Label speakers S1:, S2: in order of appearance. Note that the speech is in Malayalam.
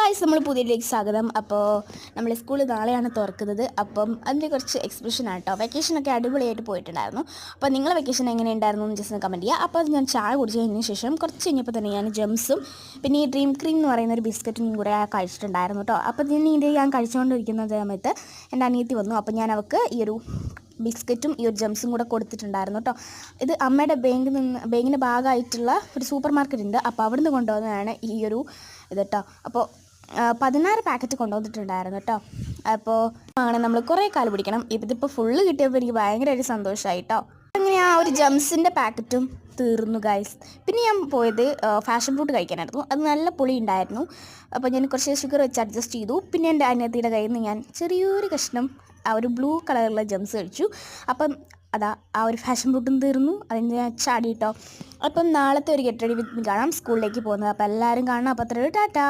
S1: ഗായ്സ്, നമ്മൾ പുതിയതിലേക്ക് സ്വാഗതം. അപ്പോൾ നമ്മൾ സ്കൂൾ നാളെയാണ് തുറക്കുന്നത്. അപ്പം അതിൻ്റെ കുറച്ച് എക്സ്പ്രഷൻ ആട്ടോ. വെക്കേഷനൊക്കെ അടിപൊളിയായിട്ട് പോയിട്ടുണ്ടായിരുന്നു. അപ്പോൾ നിങ്ങളെ വെക്കേഷൻ എങ്ങനെയുണ്ടായിരുന്നു എന്ന് ജസ്റ്റ് കമൻറ്റ് ചെയ്യുക. അപ്പോൾ അത് ഞാൻ ചായ കുടിച്ച് കഴിഞ്ഞതിന് ശേഷം കുറച്ച് കഴിഞ്ഞപ്പോൾ തന്നെ ഞാൻ ജംസും പിന്നെ ഈ ഡ്രീം ക്രീം എന്ന് പറയുന്ന ഒരു ബിസ്ക്കറ്റും കൂടെ കഴിച്ചിട്ടുണ്ടായിരുന്നു കേട്ടോ. അപ്പോൾ ഇത് ഞാൻ കഴിച്ചുകൊണ്ടിരിക്കുന്ന സമയത്ത് എൻ്റെ അനിയത്തി വന്നു. അപ്പോൾ ഞാൻ അവൾക്ക് ഈ ഒരു ബിസ്ക്കറ്റും ഈ ഒരു ജംസും കൂടെ കൊടുത്തിട്ടുണ്ടായിരുന്നു കേട്ടോ. ഇത് അമ്മയുടെ ബാങ്കിൻ്റെ ഭാഗമായിട്ടുള്ള ഒരു സൂപ്പർ മാർക്കറ്റ് ഉണ്ട്. അപ്പോൾ അവിടുന്ന് കൊണ്ടുവന്നതാണ് ഈ ഒരു ഇത് കേട്ടോ. അപ്പോൾ 16 പാക്കറ്റ് കൊണ്ടുവന്നിട്ടുണ്ടായിരുന്നു കേട്ടോ. അപ്പോൾ അങ്ങനെ നമ്മൾ കുറേ കാല് പിടിക്കണം. ഇതിപ്പോൾ ഫുള്ള് കിട്ടിയപ്പോൾ എനിക്ക് ഭയങ്കരമായിട്ട് സന്തോഷമായി കേട്ടോ. അങ്ങനെ ആ ഒരു ജംസിൻ്റെ പാക്കറ്റും തീർന്നു ഗൈസ്. പിന്നെ ഞാൻ പോയത് ഫാഷൻ ഫ്രൂട്ട് കഴിക്കാനായിരുന്നു. അത് നല്ല പുളി ഉണ്ടായിരുന്നു. അപ്പോൾ ഞാൻ കുറച്ച് ഷുഗർ വെച്ച് അഡ്ജസ്റ്റ് ചെയ്തു. പിന്നെ എൻ്റെ അനിയത്തിയുടെ കയ്യിൽ നിന്ന് ഞാൻ ചെറിയൊരു കഷ്ണം ആ ഒരു ബ്ലൂ കളറുള്ള ജംസ് കഴിച്ചു. അപ്പം അതാ ആ ഒരു ഫാഷൻ ഫ്രൂട്ടും തീർന്നു. അതിന് ഞാൻ ചാടി കേട്ടോ. അപ്പം നാളത്തെ ഒരു ഗെറ്റ് റെഡി വിത്ത് കാണാം, സ്കൂളിലേക്ക് പോകുന്നത്. അപ്പോൾ എല്ലാവരും കാണാം. അപ്പോൾ അത്രയും ടാറ്റാ.